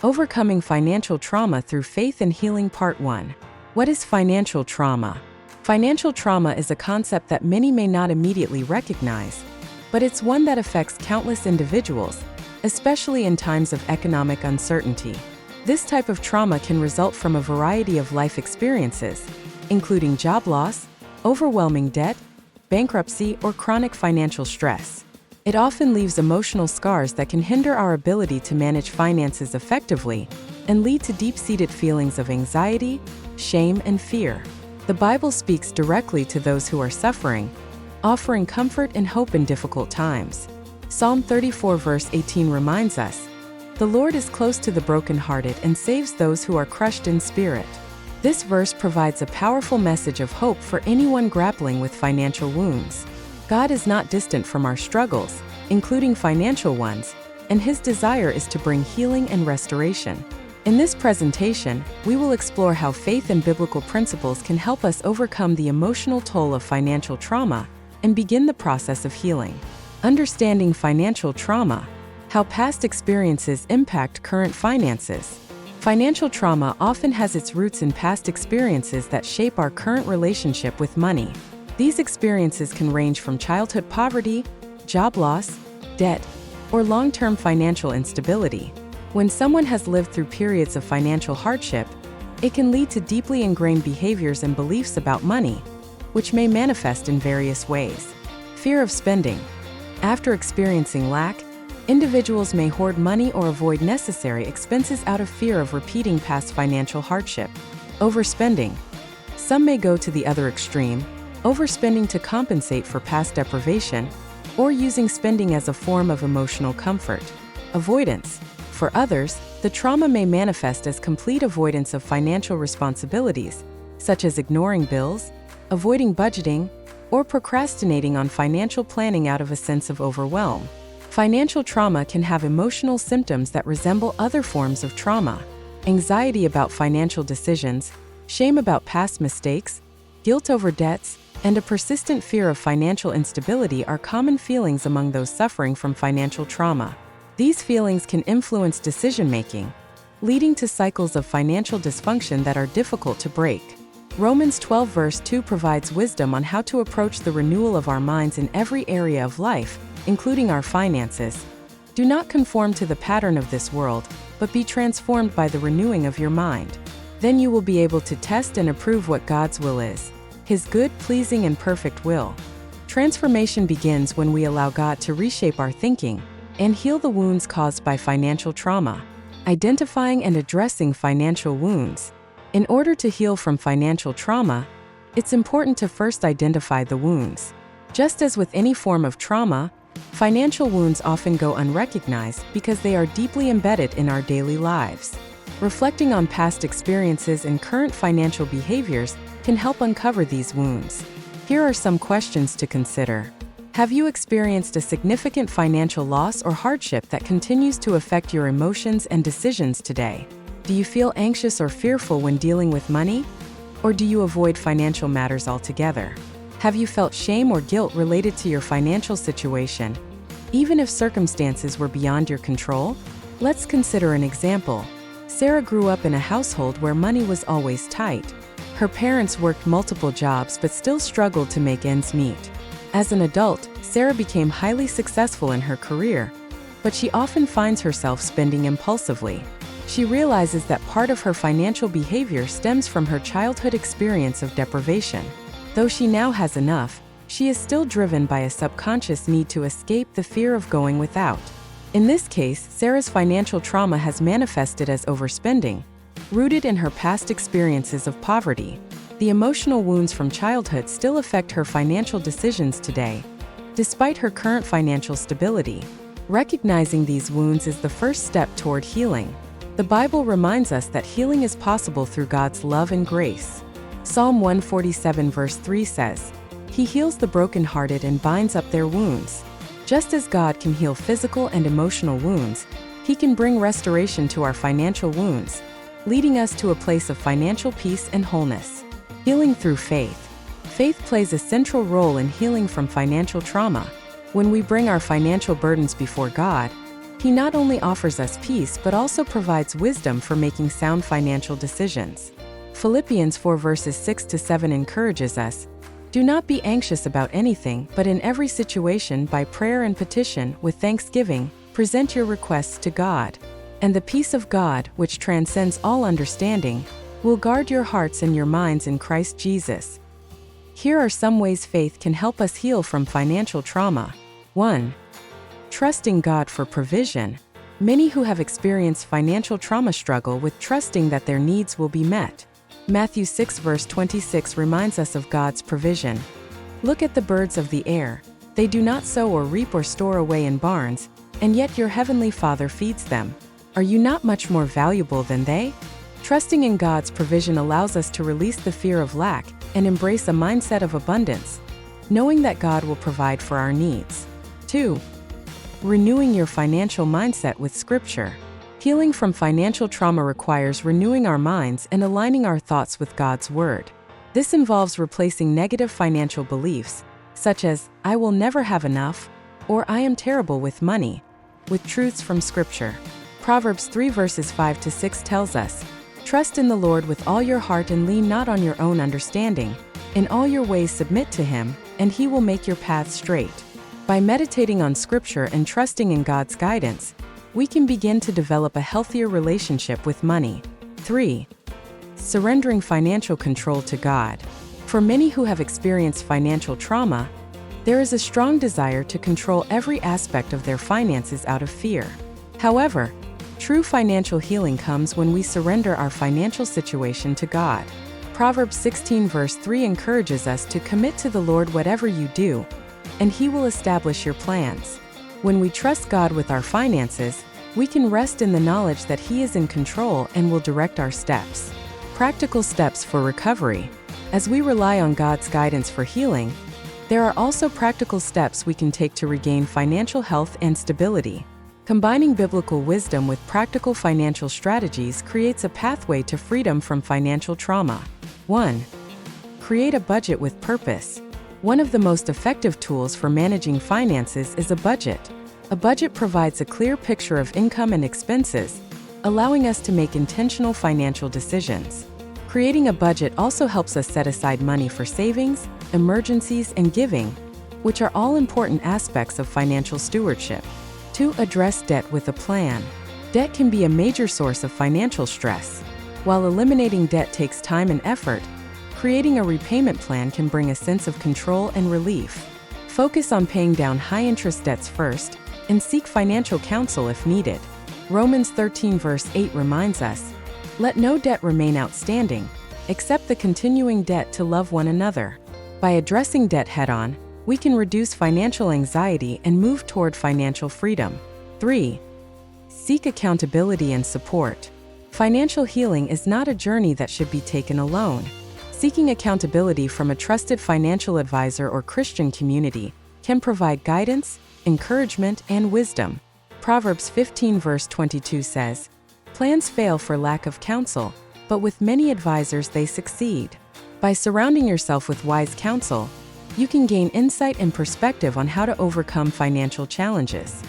Overcoming Financial Trauma Through Faith and Healing Part 1. What is financial trauma? Financial trauma is a concept that many may not immediately recognize, but it's one that affects countless individuals, especially in times of economic uncertainty. This type of trauma can result from a variety of life experiences, including job loss, overwhelming debt, bankruptcy, or chronic financial stress. It often leaves emotional scars that can hinder our ability to manage finances effectively and lead to deep-seated feelings of anxiety, shame, and fear. The Bible speaks directly to those who are suffering, offering comfort and hope in difficult times. Psalm 34 verse 18 reminds us, "The Lord is close to the brokenhearted and saves those who are crushed in spirit." This verse provides a powerful message of hope for anyone grappling with financial wounds. God is not distant from our struggles, including financial ones, and His desire is to bring healing and restoration. In this presentation, we will explore how faith and biblical principles can help us overcome the emotional toll of financial trauma and begin the process of healing. Understanding financial trauma: how past experiences impact current finances. Financial trauma often has its roots in past experiences that shape our current relationship with money. These experiences can range from childhood poverty, job loss, debt, or long-term financial instability. When someone has lived through periods of financial hardship, it can lead to deeply ingrained behaviors and beliefs about money, which may manifest in various ways. Fear of spending. After experiencing lack, individuals may hoard money or avoid necessary expenses out of fear of repeating past financial hardship. Overspending. Some may go to the other extreme, overspending to compensate for past deprivation, or using spending as a form of emotional comfort. Avoidance. For others, the trauma may manifest as complete avoidance of financial responsibilities, such as ignoring bills, avoiding budgeting, or procrastinating on financial planning out of a sense of overwhelm. Financial trauma can have emotional symptoms that resemble other forms of trauma. Anxiety about financial decisions, shame about past mistakes, guilt over debts, and a persistent fear of financial instability are common feelings among those suffering from financial trauma. These feelings can influence decision-making, leading to cycles of financial dysfunction that are difficult to break. Romans 12 verse 2 provides wisdom on how to approach the renewal of our minds in every area of life, including our finances. Do not conform to the pattern of this world, but be transformed by the renewing of your mind. Then you will be able to test and approve what God's will is, His good, pleasing, and perfect will. Transformation begins when we allow God to reshape our thinking and heal the wounds caused by financial trauma. Identifying and addressing financial wounds. In order to heal from financial trauma, it's important to first identify the wounds. Just as with any form of trauma, financial wounds often go unrecognized because they are deeply embedded in our daily lives. Reflecting on past experiences and current financial behaviors can help uncover these wounds. Here are some questions to consider. Have you experienced a significant financial loss or hardship that continues to affect your emotions and decisions today? Do you feel anxious or fearful when dealing with money? Or do you avoid financial matters altogether? Have you felt shame or guilt related to your financial situation, even if circumstances were beyond your control? Let's consider an example. Sarah grew up in a household where money was always tight. Her parents worked multiple jobs but still struggled to make ends meet. As an adult, Sarah became highly successful in her career, but she often finds herself spending impulsively. She realizes that part of her financial behavior stems from her childhood experience of deprivation. Though she now has enough, she is still driven by a subconscious need to escape the fear of going without. In this case, Sarah's financial trauma has manifested as overspending, rooted in her past experiences of poverty. The emotional wounds from childhood still affect her financial decisions today, despite her current financial stability. Recognizing these wounds is the first step toward healing. The Bible reminds us that healing is possible through God's love and grace. Psalm 147 verse 3 says, "He heals the brokenhearted and binds up their wounds." Just as God can heal physical and emotional wounds, He can bring restoration to our financial wounds, leading us to a place of financial peace and wholeness. Healing through faith. Faith plays a central role in healing from financial trauma. When we bring our financial burdens before God, He not only offers us peace but also provides wisdom for making sound financial decisions. Philippians 4 verses 6 to 7 encourages us, "Do not be anxious about anything, but in every situation by prayer and petition, with thanksgiving, present your requests to God. And the peace of God, which transcends all understanding, will guard your hearts and your minds in Christ Jesus." Here are some ways faith can help us heal from financial trauma. 1. Trusting God for provision. Many who have experienced financial trauma struggle with trusting that their needs will be met. Matthew 6 verse 26 reminds us of God's provision. "Look at the birds of the air. They do not sow or reap or store away in barns, and yet your heavenly Father feeds them. Are you not much more valuable than they?" Trusting in God's provision allows us to release the fear of lack and embrace a mindset of abundance, knowing that God will provide for our needs. 2. Renewing your financial mindset with Scripture. Healing from financial trauma requires renewing our minds and aligning our thoughts with God's Word. This involves replacing negative financial beliefs, such as, "I will never have enough," or "I am terrible with money," with truths from Scripture. Proverbs 3 verses 5 to 6 tells us, "Trust in the Lord with all your heart and lean not on your own understanding. In all your ways submit to Him, and He will make your path straight." By meditating on Scripture and trusting in God's guidance, we can begin to develop a healthier relationship with money. 3. Surrendering financial control to God. For many who have experienced financial trauma, there is a strong desire to control every aspect of their finances out of fear. However, true financial healing comes when we surrender our financial situation to God. Proverbs 16 verse 3 encourages us to commit to the Lord whatever you do, and He will establish your plans. When we trust God with our finances, we can rest in the knowledge that He is in control and will direct our steps. Practical steps for recovery. As we rely on God's guidance for healing, there are also practical steps we can take to regain financial health and stability. Combining biblical wisdom with practical financial strategies creates a pathway to freedom from financial trauma. 1. Create a budget with purpose. One of the most effective tools for managing finances is a budget. A budget provides a clear picture of income and expenses, allowing us to make intentional financial decisions. Creating a budget also helps us set aside money for savings, emergencies, and giving, which are all important aspects of financial stewardship. 2. Address debt with a plan. Debt can be a major source of financial stress. While eliminating debt takes time and effort, creating a repayment plan can bring a sense of control and relief. Focus on paying down high-interest debts first, and seek financial counsel if needed. Romans 13 verse 8 reminds us, "Let no debt remain outstanding, except the continuing debt to love one another." By addressing debt head-on, we can reduce financial anxiety and move toward financial freedom. 3. Seek accountability and support. Financial healing is not a journey that should be taken alone. Seeking accountability from a trusted financial advisor or Christian community can provide guidance, encouragement, and wisdom. Proverbs 15 verse 22 says, "Plans fail for lack of counsel, but with many advisors they succeed." By surrounding yourself with wise counsel, you can gain insight and perspective on how to overcome financial challenges.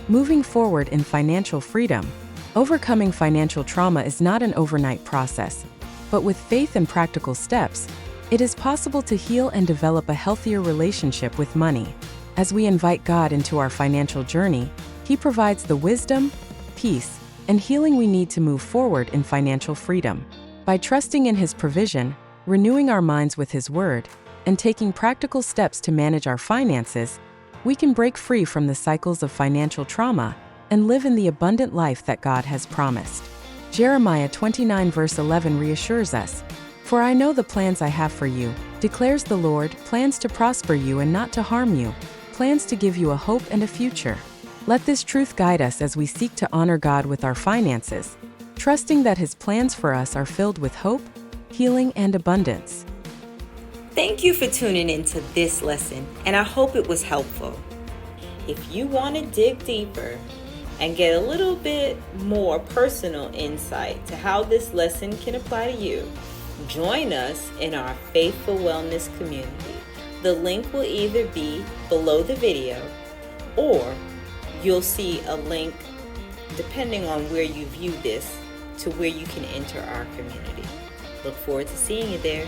Moving forward in financial freedom. Overcoming financial trauma is not an overnight process, but with faith and practical steps, it is possible to heal and develop a healthier relationship with money. As we invite God into our financial journey, He provides the wisdom, peace, and healing we need to move forward in financial freedom. By trusting in His provision, renewing our minds with His Word, and taking practical steps to manage our finances, we can break free from the cycles of financial trauma and live in the abundant life that God has promised. Jeremiah 29 verse 11 reassures us, "For I know the plans I have for you, declares the Lord, plans to prosper you and not to harm you, plans to give you a hope and a future." Let this truth guide us as we seek to honor God with our finances, trusting that His plans for us are filled with hope, healing, and abundance. Thank you for tuning into this lesson, and I hope it was helpful. If you want to dig deeper and get a little bit more personal insight to how this lesson can apply to you, join us in our Faithful Wellness community. The link will either be below the video, or you'll see a link depending on where you view this, to where you can enter our community. Look forward to seeing you there.